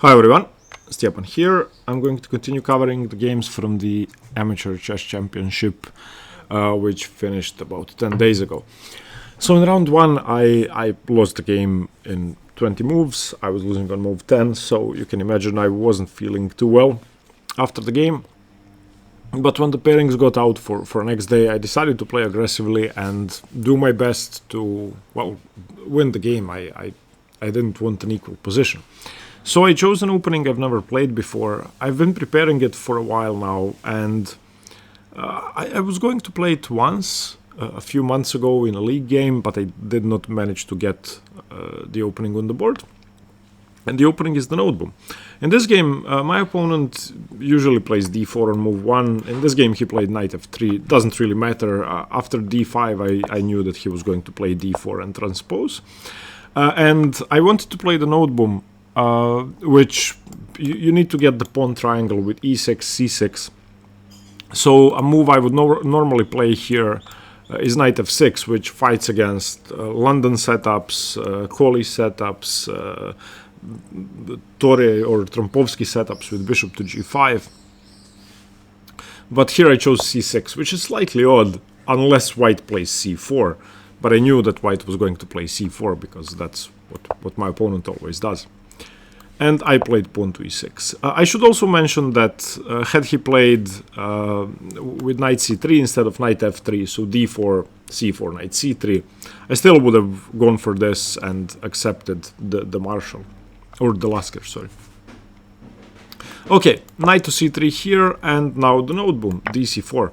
Hi everyone, Stepan here. I'm going to continue covering the games from the Amateur Chess Championship, which finished about 10 days ago. So in round 1, I lost the game in 20 moves. I was losing on move 10, so you can imagine I wasn't feeling too well after the game. But when the pairings got out for next day, I decided to play aggressively and do my best to, well, win the game. I didn't want an equal position. So I chose an opening I've never played before. I've been preparing it for a while now, and I was going to play it once a few months ago in a league game, but I did not manage to get the opening on the board. And the opening is the Noteboom. In this game, my opponent usually plays d4 on move 1. In this game, he played knight f3. Doesn't really matter. After d5, I knew that he was going to play d4 and transpose. And I wanted to play the Noteboom, which you need to get the pawn triangle with e6, c6. So a move I would normally play here is knight f6, which fights against London setups, Kohli setups, Torre or Trompovsky setups with bishop to g5. But here I chose c6, which is slightly odd, unless white plays c4. But I knew that white was going to play c4, because that's what my opponent always does. And I played pawn to e6. I should also mention that had he played with knight c3 instead of knight f3, so d4, c4, knight c3, I still would have gone for this and accepted the Marshall, or the Lasker, sorry. Okay, knight to c3 here, and now the Noteboom, dc4.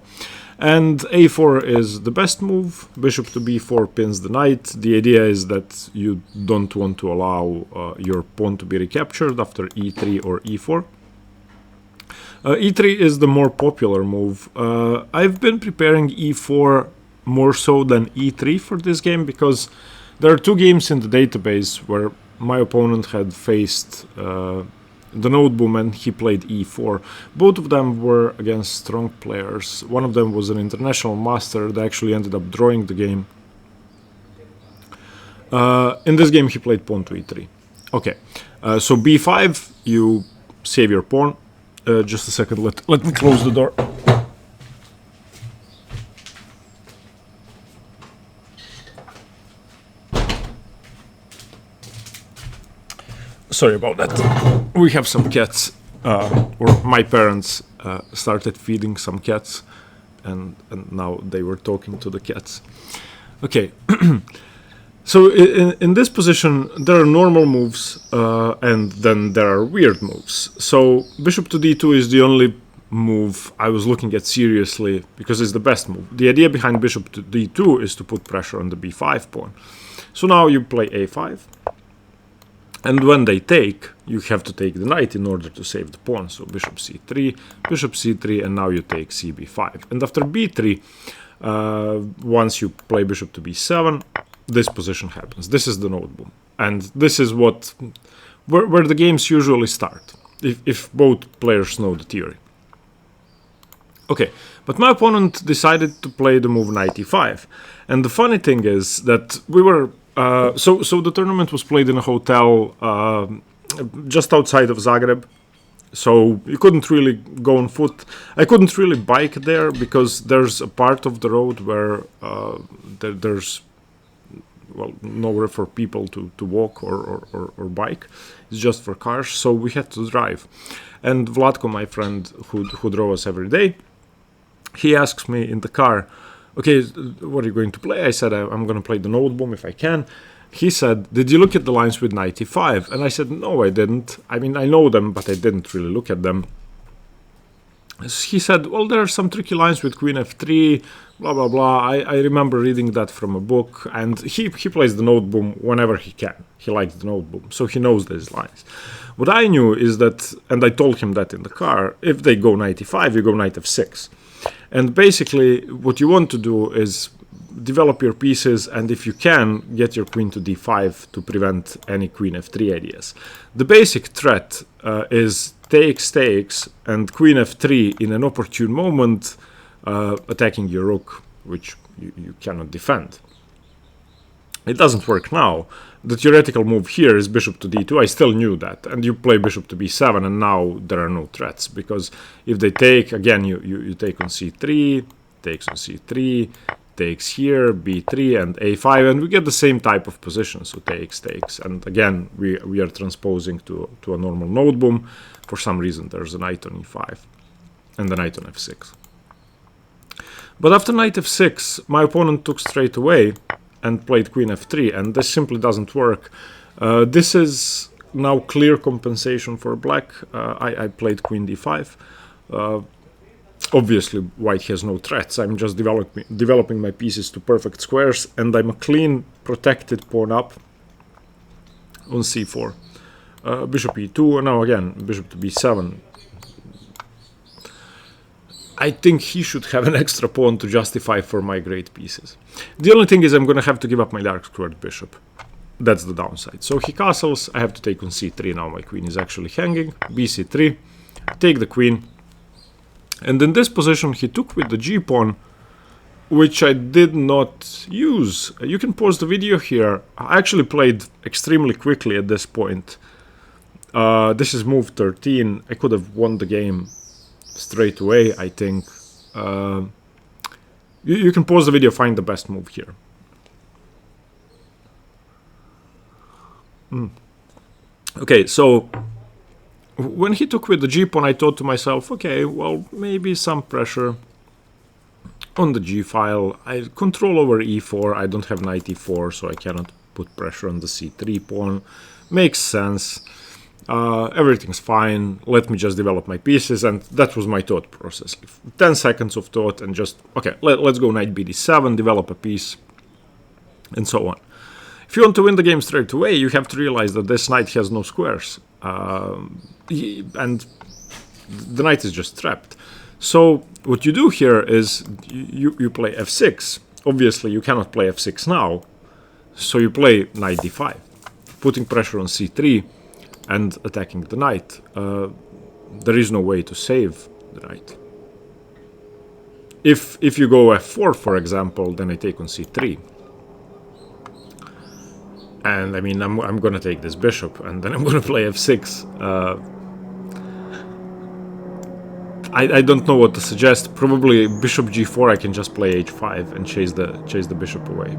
And a4 is the best move. Bishop to b4 pins the knight. The idea is that you don't want to allow your pawn to be recaptured after e3 or e4. e3 is the more popular move. I've been preparing e4 more so than e3 for this game, because there are two games in the database where my opponent had faced the Noteboom and he played e4. Both of them were against strong players. One of them was an international master that actually ended up drawing the game. In this game he played pawn to e3. Okay, so b5, you save your pawn. Just a second, let me close the door. Sorry about that. We have some cats, or my parents started feeding some cats, and now they were talking to the cats. Okay, so in this position there are normal moves, and then there are weird moves. So bishop to d2 is the only move I was looking at seriously, because it's the best move. The idea behind bishop to d2 is to put pressure on the b5 pawn. So now you play a5. And when they take, you have to take the knight in order to save the pawn. So bishop c3, and now you take cb5. And after b3, once you play bishop to b7, this position happens. This is the Noteboom. And this is where the games usually start, if both players know the theory. Okay, but my opponent decided to play the move knight e5. And the funny thing is that we were... So the tournament was played in a hotel just outside of Zagreb, so you couldn't really go on foot. I couldn't really bike there, because there's a part of the road where there's, well, nowhere for people to walk or bike. It's just for cars, so we had to drive. And Vlatko, my friend who drove us every day, he asks me in the car, okay, what are you going to play? I said, I'm going to play the Noteboom if I can. He said, did you look at the lines with knight e5? And I said, no, I didn't. I mean, I know them, but I didn't really look at them. He said, well, there are some tricky lines with queen f3, blah, blah, blah. I remember reading that from a book. And he plays the Noteboom whenever he can. He likes the Noteboom, so he knows these lines. What I knew is that, and I told him that in the car, if they go knight e5, you go knight f6. And basically, what you want to do is develop your pieces, and if you can, get your queen to d5 to prevent any queen f3 ideas. The basic threat is takes, and queen f3 in an opportune moment, attacking your rook, which you cannot defend. It doesn't work now, the theoretical move here is bishop to d2. I still knew that. And you play bishop to b7, and now there are no threats. Because if they take, again, you take on c3, takes on c3, takes here, b3, and a5, and we get the same type of position. So takes. And again, we are transposing to a normal node boom. For some reason, there's a knight on e5 and the knight on f6. But after knight f6, my opponent took straight away and played queen f3, and this simply doesn't work. This is now clear compensation for black. I played queen d5. Obviously, white has no threats. I'm just developing my pieces to perfect squares, and I'm a clean, protected pawn up on c4. Bishop e2, and now again, bishop to b7. I think he should have an extra pawn to justify for my great pieces. The only thing is I'm going to have to give up my dark squared bishop. That's the downside. So he castles, I have to take on c3. Now my queen is actually hanging. bc3, take the queen. And in this position he took with the g-pawn, which I did not use. You can pause the video here. I actually played extremely quickly at this point. This is move 13. I could have won the game straight away, I think. You can pause the video, find the best move here. Okay, so when he took with the g-pawn, I thought to myself, okay, well, maybe some pressure on the g-file. I control over e4. I don't have knight e4, so I cannot put pressure on the c3 pawn. Makes sense. Everything's fine, let me just develop my pieces, and that was my thought process. 10 seconds of thought and just, okay, let's go knight bd7, develop a piece, and so on. If you want to win the game straight away, you have to realize that this knight has no squares, and the knight is just trapped. So what you do here is you play f6. Obviously you cannot play f6 now, so you play knight d5, putting pressure on c3, and attacking the knight. There is no way to save the knight. If you go f4, for example, then I take on c3. And I mean, I'm gonna take this bishop, and then I'm gonna play f6. I don't know what to suggest. Probably bishop g4, I can just play h5 and chase the bishop away.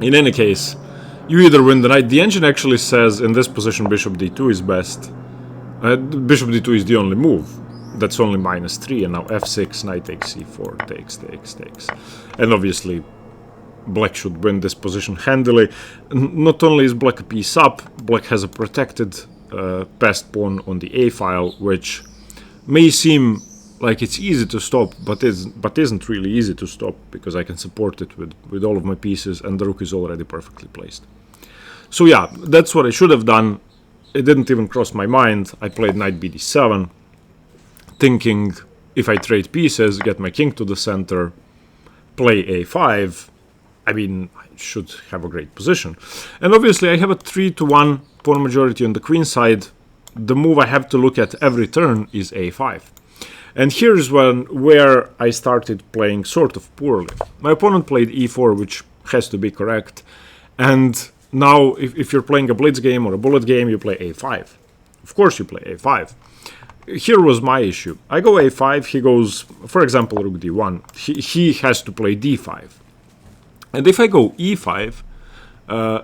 In any case, you either win the knight. The engine actually says in this position bishop d2 is best. Bishop d2 is the only move. That's only -3, and now f6, knight takes c4, takes. And obviously, black should win this position handily. Not only is black a piece up, black has a protected passed pawn on the a file, which may seem like it's easy to stop, but isn't really easy to stop, because I can support it with all of my pieces, and the rook is already perfectly placed. So yeah, that's what I should have done. It didn't even cross my mind. I played knight bd7, thinking if I trade pieces, get my king to the center, play a5, I mean, I should have a great position. And obviously I have a 3-1 pawn majority on the queen side. The move I have to look at every turn is a5. And here's where I started playing sort of poorly. My opponent played e4, which has to be correct. And now, if you're playing a blitz game or a bullet game, you play a5. Of course you play a5. Here was my issue. I go a5, he goes, for example, rook d1. He has to play d5. And if I go e5,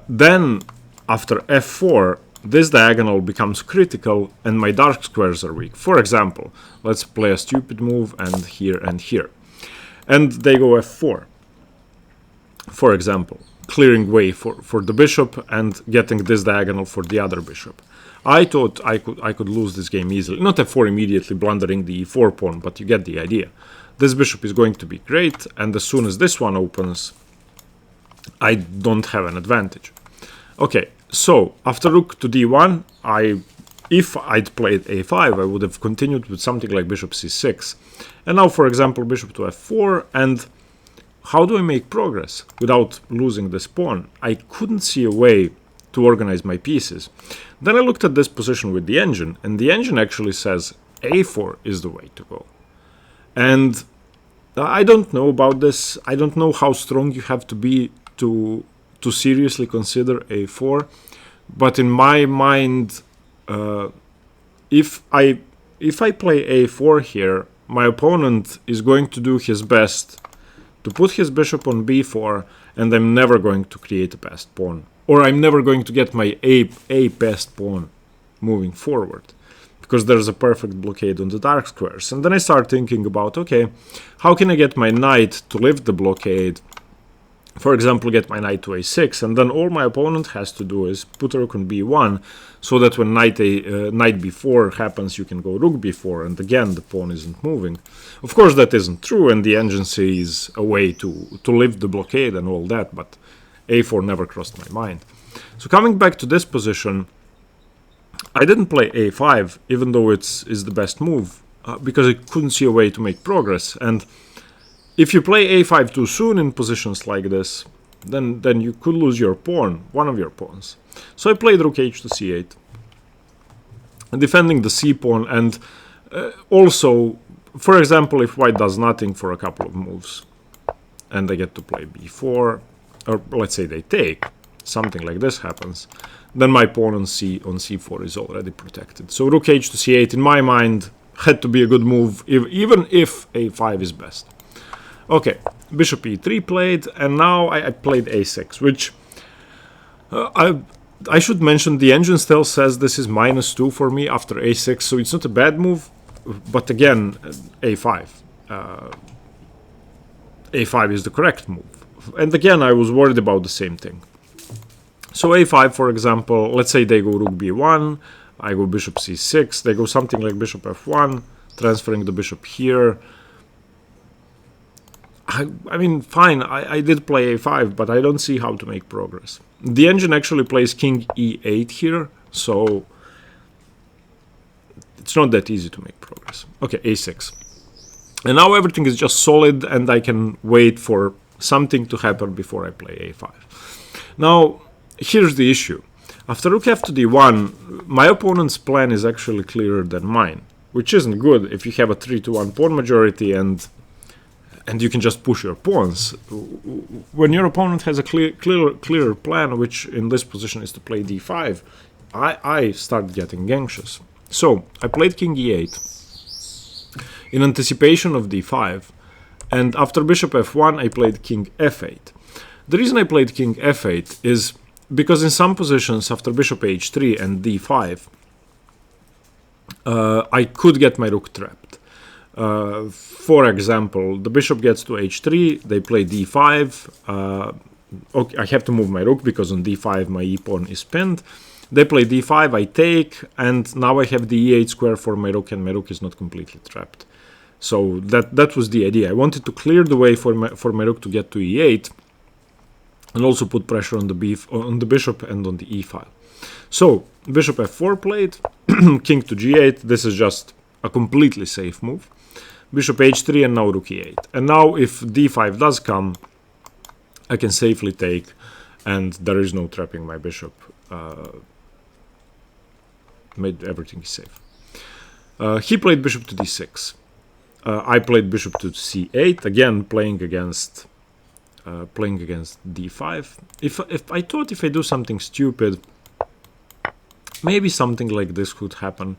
then after f4, this diagonal becomes critical and my dark squares are weak. For example, let's play a stupid move and here and here. And they go f4, for example, clearing way for the bishop and getting this diagonal for the other bishop. I thought I could lose this game easily. Not f4 immediately, blundering the e4 pawn, but you get the idea. This bishop is going to be great, and as soon as this one opens, I don't have an advantage. Okay, so after rook to d1, if I'd played a5, I would have continued with something like bishop c6. And now, for example, bishop to f4, and how do I make progress without losing this pawn? I couldn't see a way to organize my pieces. Then I looked at this position with the engine, and the engine actually says a4 is the way to go. And I don't know about this. I don't know how strong you have to be to to seriously consider a4, but in my mind, if I play a4 here, my opponent is going to do his best to put his bishop on b4, and I'm never going to create a passed pawn, or I'm never going to get my a passed pawn moving forward, because there's a perfect blockade on the dark squares. And then I start thinking about, okay, how can I get my knight to lift the blockade? For example, get my knight to a6, and then all my opponent has to do is put a rook on b1, so that when knight b4 happens, you can go rook b4, and again the pawn isn't moving. Of course, that isn't true, and the engine sees a way to lift the blockade and all that, but a4 never crossed my mind. So coming back to this position, I didn't play a5, even though is the best move, because I couldn't see a way to make progress. And if you play a5 too soon in positions like this, then you could lose your pawn, one of your pawns. So I played rook h to c8, defending the c pawn, and also, for example, if white does nothing for a couple of moves, and they get to play b4, or let's say they take, something like this happens, then my pawn on c4 is already protected. So rook h to c8, in my mind, had to be a good move, even if a5 is best. Okay, bishop e3 played, and now I played a6, which I should mention, the engine still says this is -2 for me after a6, so it's not a bad move, but again, a5. A5 is the correct move. And again, I was worried about the same thing. So a5, for example, let's say they go rook b1, I go bishop c6, they go something like bishop f1, transferring the bishop here. I mean, fine, I did play a5, but I don't see how to make progress. The engine actually plays king e8 here, so it's not that easy to make progress. Okay, a6. And now everything is just solid, and I can wait for something to happen before I play a5. Now, here's the issue. After rook f to d1, my opponent's plan is actually clearer than mine, which isn't good if you have a 3-1 pawn majority and you can just push your pawns. When your opponent has a clearer plan, which in this position is to play d5, I start getting anxious. So I played king e8 in anticipation of d5, and after bishop f1 I played king f8. The reason I played king f8 is because in some positions after bishop h3 and d5 I could get my rook trapped. For example, the bishop gets to h3, they play d5, okay, I have to move my rook because on d5 my e-pawn is pinned. They play d5, I take, and now I have the e8 square for my rook, and my rook is not completely trapped. So that was the idea. I wanted to clear the way for my rook to get to e8, and also put pressure on the bishop and on the e file. So bishop f4 played, king to g8. This is just a completely safe move. Bishop h3 and now rook e8. And now if d5 does come, I can safely take, and there is no trapping my bishop. Everything is safe. He played bishop to d6. I played bishop to c8, again playing against d5. If I thought if I do something stupid, maybe something like this could happen.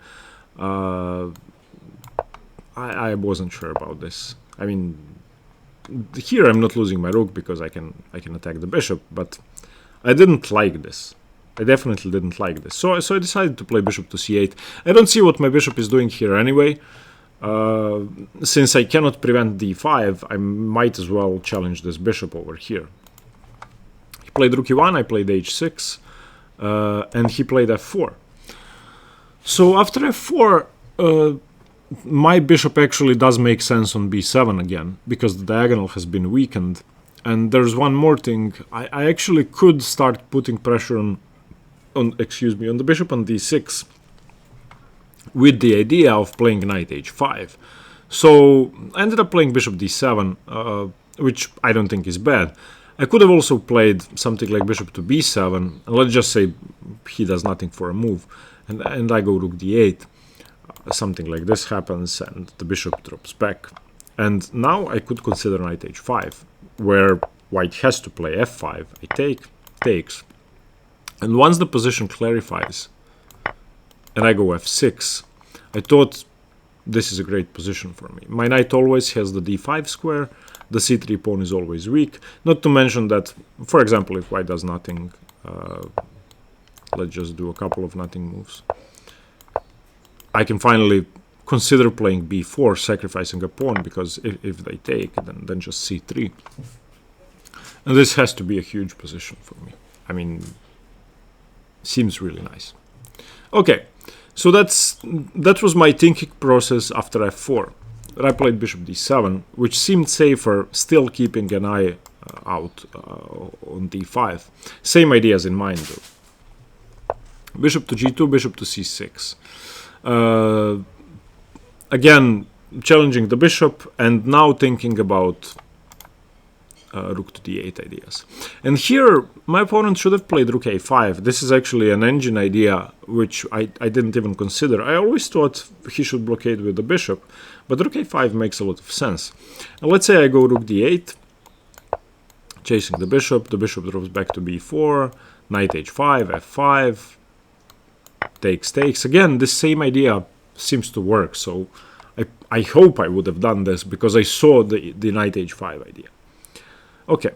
I wasn't sure about this. I mean, here I'm not losing my rook because I can attack the bishop, but I didn't like this. I definitely didn't like this. So I decided to play bishop to c8. I don't see what my bishop is doing here anyway. Since I cannot prevent d5, I might as well challenge this bishop over here. He played rook e1, I played h6, and he played f4. So after f4, my bishop actually does make sense on b7 again, because the diagonal has been weakened. And there's one more thing. I actually could start putting pressure on the bishop on d6 with the idea of playing knight h5. So I ended up playing bishop d7, which I don't think is bad. I could have also played something like bishop to b7, and let's just say he does nothing for a move, and I go rook d8. Something like this happens, and the bishop drops back. And now I could consider knight h5, where white has to play f5. I take, takes. And once the position clarifies, and I go f6, I thought this is a great position for me. My knight always has the d5 square, the c3 pawn is always weak. Not to mention that, for example, if white does nothing, let's just do a couple of nothing moves. I can finally consider playing b4, sacrificing a pawn, because if they take, then just c3. And this has to be a huge position for me. I mean, seems really nice. Okay, so that was my thinking process after f4. I played bishop d7, which seemed safer, still keeping an eye out on d5. Same ideas in mind, though. Bishop to g2, bishop to c6. Again, challenging the bishop, and now thinking about rook to d8 ideas. And here, my opponent should have played rook a5. This is actually an engine idea, which I didn't even consider. I always thought he should blockade with the bishop, but rook a5 makes a lot of sense. And let's say I go rook d8, chasing the bishop drops back to b4, knight h5, f5, takes. Again, this same idea seems to work, so I hope I would have done this, because I saw the knight h5 idea. Okay,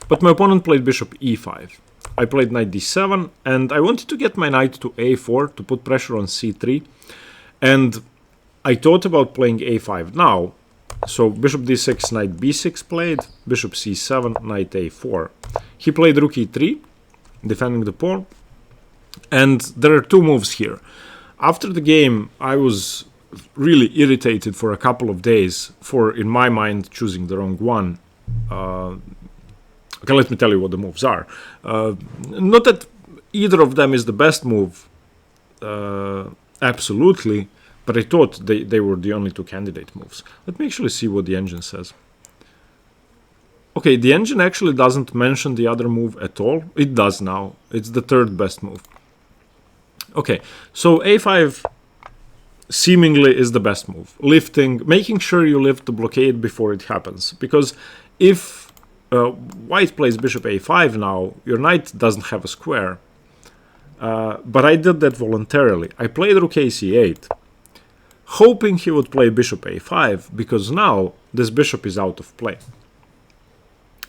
but my opponent played bishop e5. I played knight d7, and I wanted to get my knight to a4 to put pressure on c3, and I thought about playing a5 now. So bishop d6, knight b6 played, bishop c7, knight a4. He played rook e3, defending the pawn, and there are two moves here. After the game, I was really irritated for a couple of days for, in my mind, choosing the wrong one. Okay, let me tell you what the moves are. Not that either of them is the best move, absolutely, but I thought they were the only two candidate moves. Let me actually see what the engine says. Okay, the engine actually doesn't mention the other move at all. It does now. It's the third best move. Okay, so a5 seemingly is the best move. Lifting, making sure you lift the blockade before it happens. Because if white plays bishop a5 now, your knight doesn't have a square. But I did that voluntarily. I played rook ac8, hoping he would play bishop a5, because now this bishop is out of play.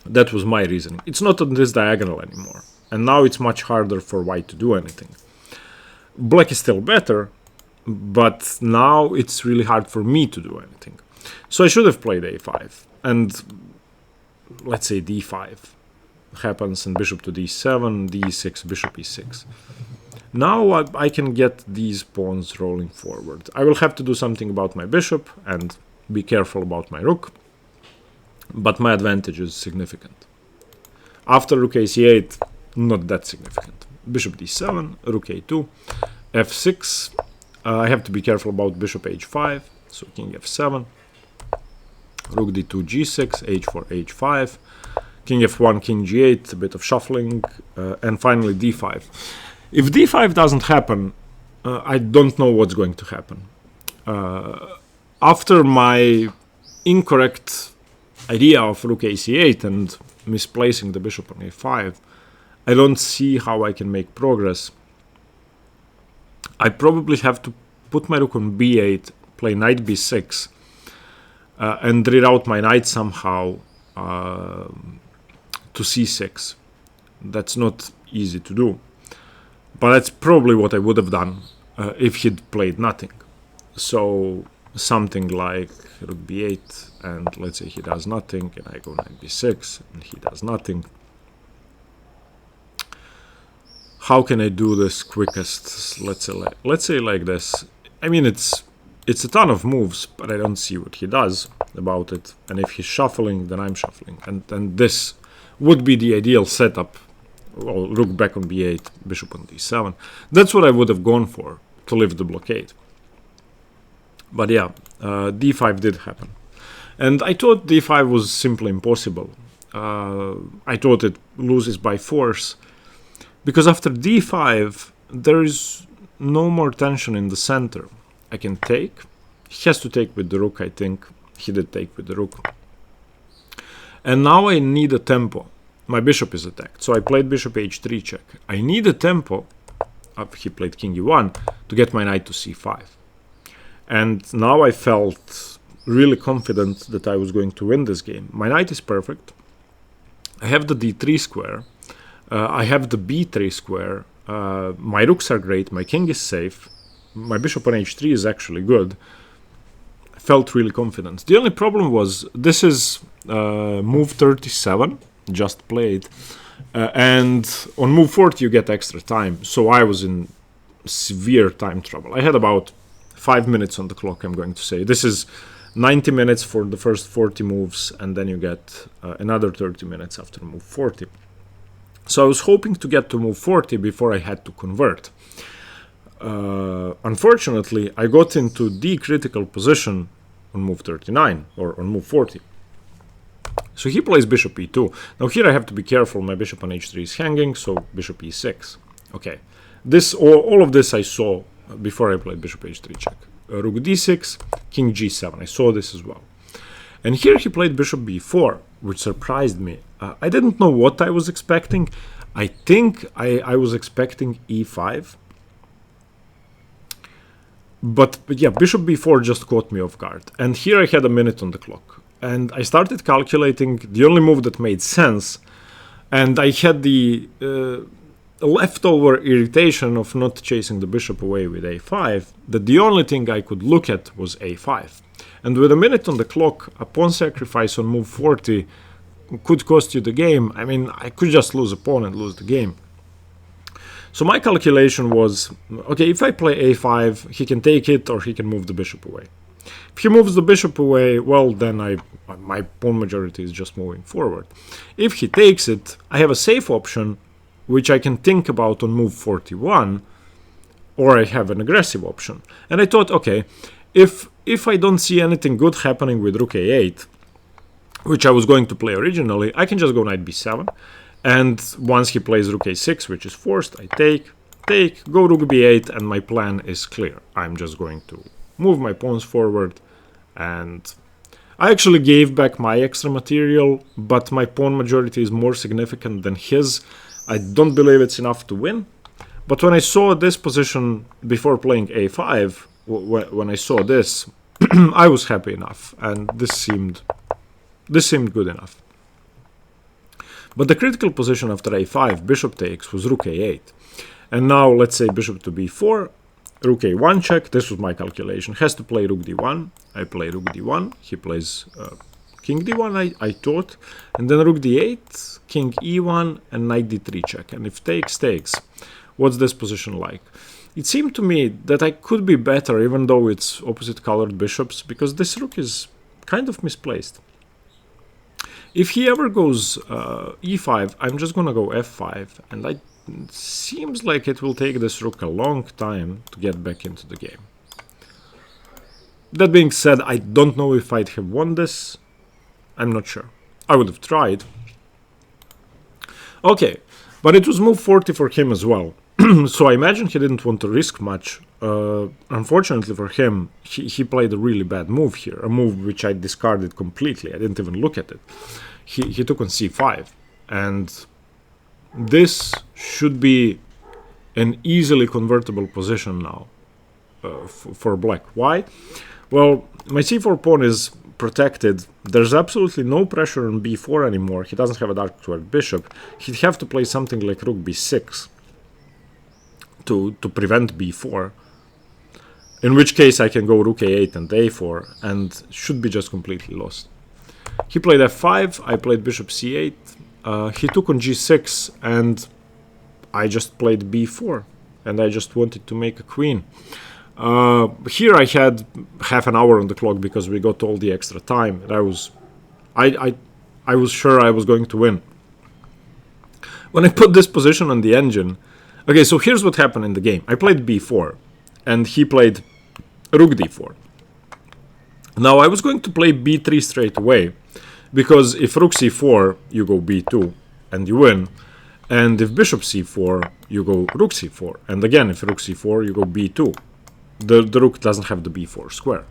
That was my reasoning. It's not on this diagonal anymore. And now it's much harder for white to do anything. Black is still better, but now it's really hard for me to do anything. So I should have played a5, and let's say d5 happens, and bishop to d7, d6, bishop e6. Now I can get these pawns rolling forward. I will have to do something about my bishop and be careful about my rook, but my advantage is significant. After rook ac8, not that significant. Bishop d7, rook a2, f6. I have to be careful about bishop h5, so king f7, rook d2 g6, h4 h5, king f1 king g8, a bit of shuffling, and finally d5. If d5 doesn't happen, I don't know what's going to happen. After my incorrect idea of rook ac8 and misplacing the bishop on a5, I don't see how I can make progress. I probably have to put my rook on b8, play knight b6, and reroute my knight somehow to c6. That's not easy to do. But that's probably what I would have done if he'd played nothing. So something like rook b8, and let's say he does nothing, and I go knight b6, and he does nothing. How can I do this quickest? Let's say like this. I mean, it's a ton of moves, but I don't see what he does about it. And if he's shuffling, then I'm shuffling. And this would be the ideal setup. Well, rook back on b8, bishop on d7. That's what I would have gone for to lift the blockade. But yeah, d5 did happen. And I thought d5 was simply impossible. I thought it loses by force. Because after d5, there is no more tension in the center. I can take. He has to take with the rook, I think. He did take with the rook. And now I need a tempo. my bishop is attacked. So I played bishop h3 check. I need a tempo, he played king e1, to get my knight to c5. And now I felt really confident that I was going to win this game. My knight is perfect. I have the d3 square. I have the b3 square. My rooks are great. My king is safe. My bishop on h3 is actually good. I felt really confident. The only problem was this is move 37, just played. And on move 40 you get extra time. So I was in severe time trouble. I had about 5 minutes on the clock, I'm going to say. This is 90 minutes for the first 40 moves, and then you get another 30 minutes after move 40. So I was hoping to get to move 40 before I had to convert. Unfortunately, I got into the critical position on move 39, or on move 40. So he plays bishop e2. Now here I have to be careful, my bishop on h3 is hanging, so bishop e6. Okay, all of this I saw before I played bishop h3 check. Rook d6, king g7, I saw this as well. And here he played bishop b4, which surprised me. I didn't know what I was expecting. I think I was expecting e5. But yeah, bishop b4 just caught me off guard. And here I had a minute on the clock. And I started calculating the only move that made sense. And I had the leftover irritation of not chasing the bishop away with a5, that the only thing I could look at was a5. And with a minute on the clock, a pawn sacrifice on move 40 could cost you the game. I mean, I could just lose a pawn and lose the game. So my calculation was, okay, if I play a5, he can take it or he can move the bishop away. If he moves the bishop away, well, then my pawn majority is just moving forward. If he takes it, I have a safe option, which I can think about on move 41, or I have an aggressive option. And I thought, okay, if I don't see anything good happening with rook a8, which I was going to play originally, I can just go knight b7. And once he plays rook a6, which is forced, I take, go rook b8, and my plan is clear. I'm just going to move my pawns forward, and I actually gave back my extra material, but my pawn majority is more significant than his. I don't believe it's enough to win. But when I saw this position before playing a5, when I saw this, I was happy enough, and this seemed good enough. But the critical position after a5, bishop takes, was rook a8. And now let's say bishop to b4, rook a1 check. This was my calculation. Has to play rook d1. I play rook d1. He plays king d1, I thought. And then rook d8, king e1, and knight d3 check. And if takes, what's this position like? It seemed to me that I could be better, even though it's opposite colored bishops, because this rook is kind of misplaced. If he ever goes e5, I'm just gonna go f5, and it seems like it will take this rook a long time to get back into the game. That being said, I don't know if I'd have won this. I'm not sure. I would have tried. Okay, but it was move 40 for him as well. So I imagine he didn't want to risk much. Unfortunately for him, he played a really bad move here, a move which I discarded completely. I didn't even look at it. He took on c5, and this should be an easily convertible position now for black. Why? Well, my c4 pawn is protected. There's absolutely no pressure on b4 anymore. He doesn't have a dark squared bishop. He'd have to play something like rook b6 to prevent b4, in which case I can go rook a8 and a4, and should be just completely lost. He played f5, I played bishop c8, he took on g6, and I just played b4, and I just wanted to make a queen. Here I had half an hour on the clock because we got all the extra time, and I was sure I was going to win. When I put this position on the engine, okay, so here's what happened in the game. I played b4, and he played rook d4. Now I was going to play b3 straight away, because if rook c4, you go b2, and you win. And if bishop c4, you go rook c4. And again, if rook c4, you go b2. The rook doesn't have the b4 square.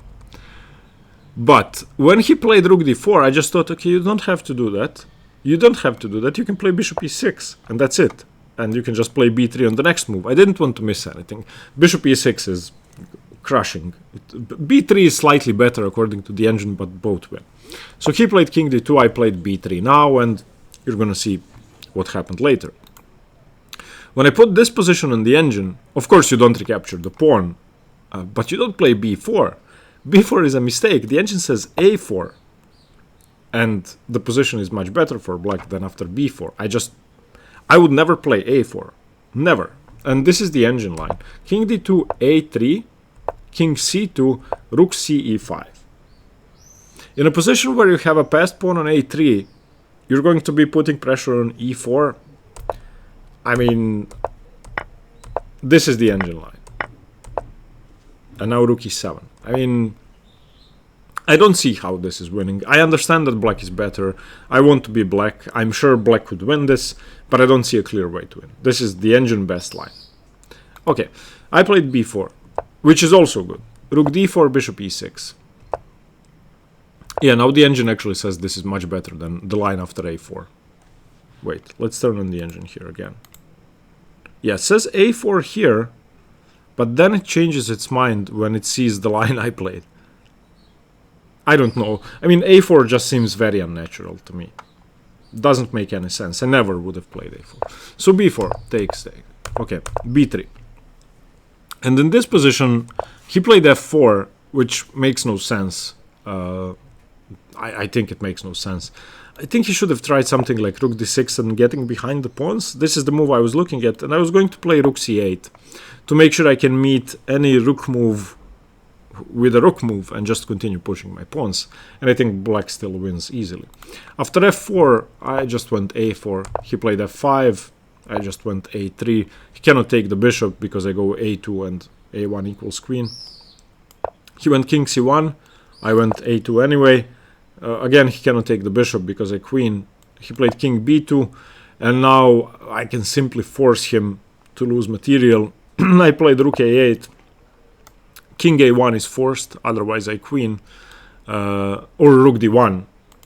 But when he played rook d4, I just thought, okay, you don't have to do that. you don't have to do that. You can play bishop e6, and that's it. And you can just play b3 on the next move. I didn't want to miss anything. Bishop e6 is crushing. b3 is slightly better according to the engine, but both win. So he played king d2, I played b3 now, and you're gonna see what happened later. When I put this position on the engine, of course you don't recapture the pawn, but you don't play b4. b4 is a mistake. The engine says a4, and the position is much better for black than after b4. I would never play a4, never. And this is the engine line. King d2, a3, king c2, rook ce5. In a position where you have a passed pawn on a3, you're going to be putting pressure on e4. I mean, this is the engine line. And now rook e7. I mean, I don't see how this is winning. I understand that black is better. I want to be black. I'm sure black could win this, but I don't see a clear way to win. This is the engine best line. Okay, I played b4, which is also good. Rook d4, bishop e6. Yeah, now the engine actually says this is much better than the line after a4. Wait, let's turn on the engine here again. Yeah, it says a4 here, but then it changes its mind when it sees the line I played. I don't know. I mean, a4 just seems very unnatural to me. Doesn't make any sense. I never would have played a4. So b4 takes. Okay, b3. And in this position, he played f4, which makes no sense. I think it makes no sense. I think he should have tried something like rook d6 and getting behind the pawns. This is the move I was looking at, and I was going to play rook c8 to make sure I can meet any rook move with a rook move and just continue pushing my pawns. And I think black still wins easily. After f4, I just went a4. He played f5. I just went a3. He cannot take the bishop because I go a2 and a1 equals queen. He went king c1. I went a2 anyway. Again, he cannot take the bishop because I queen. He played king b2. And now I can simply force him to lose material. I played rook a8. King a1 is forced, otherwise I queen. Or rook d1,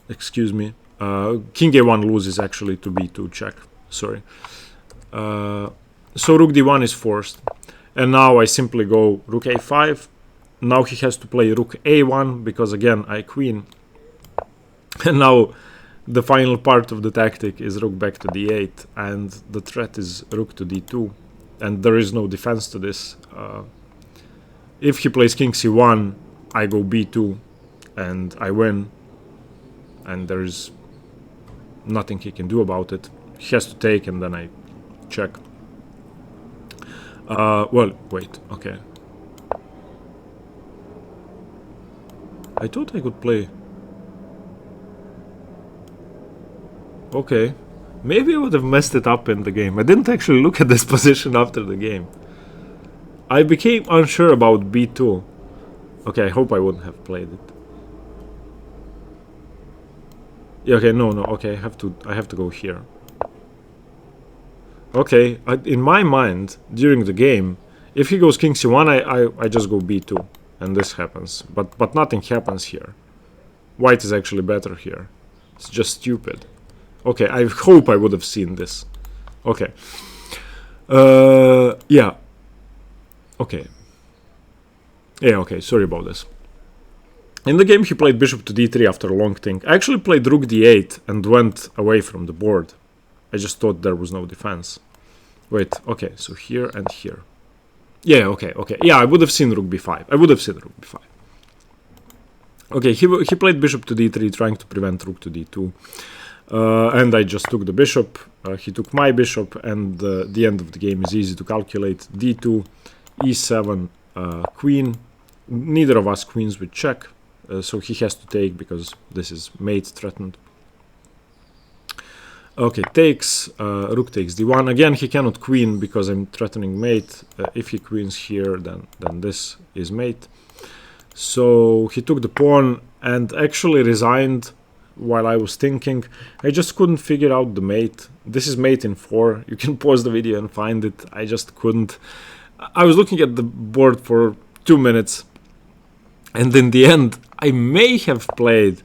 excuse me. King a1 loses actually to b2 check. Sorry. So rook d1 is forced. And now I simply go rook a5. Now he has to play rook a1 because again I queen. And now the final part of the tactic is rook back to d8. And the threat is rook to d2. And there is no defense to this. If he plays king c1, I go b2 and I win. And there is nothing he can do about it. He has to take and then I check. Well, wait, okay. I thought I could play... Okay. Maybe I would have messed it up in the game. I didn't actually look at this position after the game. I became unsure about b2. Okay, I hope I wouldn't have played it. Yeah, okay, no, okay, I have to go here. Okay, in my mind, during the game, if he goes king c1, I just go b2, and this happens. But nothing happens here. White is actually better here. It's just stupid. Okay, I hope I would have seen this. Okay. Yeah. Okay. Yeah, okay, sorry about this. In the game, he played bishop to d3 after a long think. I actually played rook d8 and went away from the board. I just thought there was no defense. Wait, okay, so here and here. Yeah, okay. Yeah, I would have seen rook b5. Okay, he played bishop to d3, trying to prevent rook to d2. And I just took the bishop. He took my bishop, and the end of the game is easy to calculate. d2, e7, queen. Neither of us queens with check, so he has to take because this is mate threatened. Okay, takes, rook takes d1. Again, he cannot queen because I'm threatening mate. If he queens here, then this is mate. So he took the pawn and actually resigned while I was thinking. I just couldn't figure out the mate. This is mate in 4. You can pause the video and find it. I just couldn't. I was looking at the board for 2 minutes. And in the end, I may have played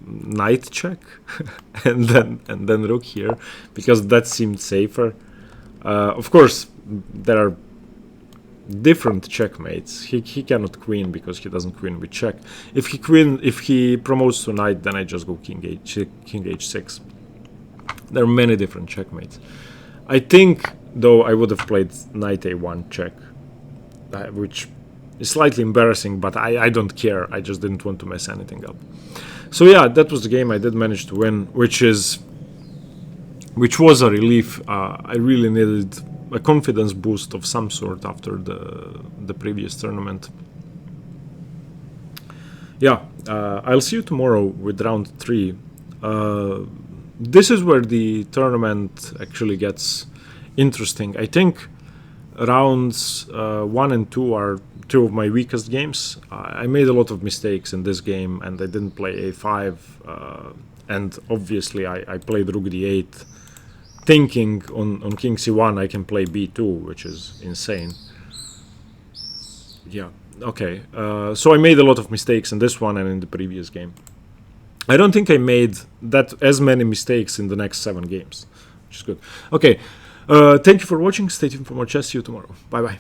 knight check and then rook here, because that seemed safer. Of course, there are different checkmates. He cannot queen because he doesn't queen with check. If he promotes to knight, then I just go king h6. There are many different checkmates. I think, though, I would have played knight a1 check, which is slightly embarrassing, but I don't care. I just didn't want to mess anything up. So yeah, that was the game. I did manage to win, which was a relief. I really needed a confidence boost of some sort after the previous tournament. Yeah, I'll see you tomorrow with round 3. This is where the tournament actually gets interesting. I think rounds 1 and 2 are 2 of my weakest games. I made a lot of mistakes in this game, and I didn't play a5, and obviously I played rook d8, thinking on king c1 I can play b2, which is insane. Yeah, okay. So I made a lot of mistakes in this one and in the previous game. I don't think I made as many mistakes in the next 7 games, which is good. Okay, thank you for watching. Stay tuned for more chess. See you tomorrow. Bye bye.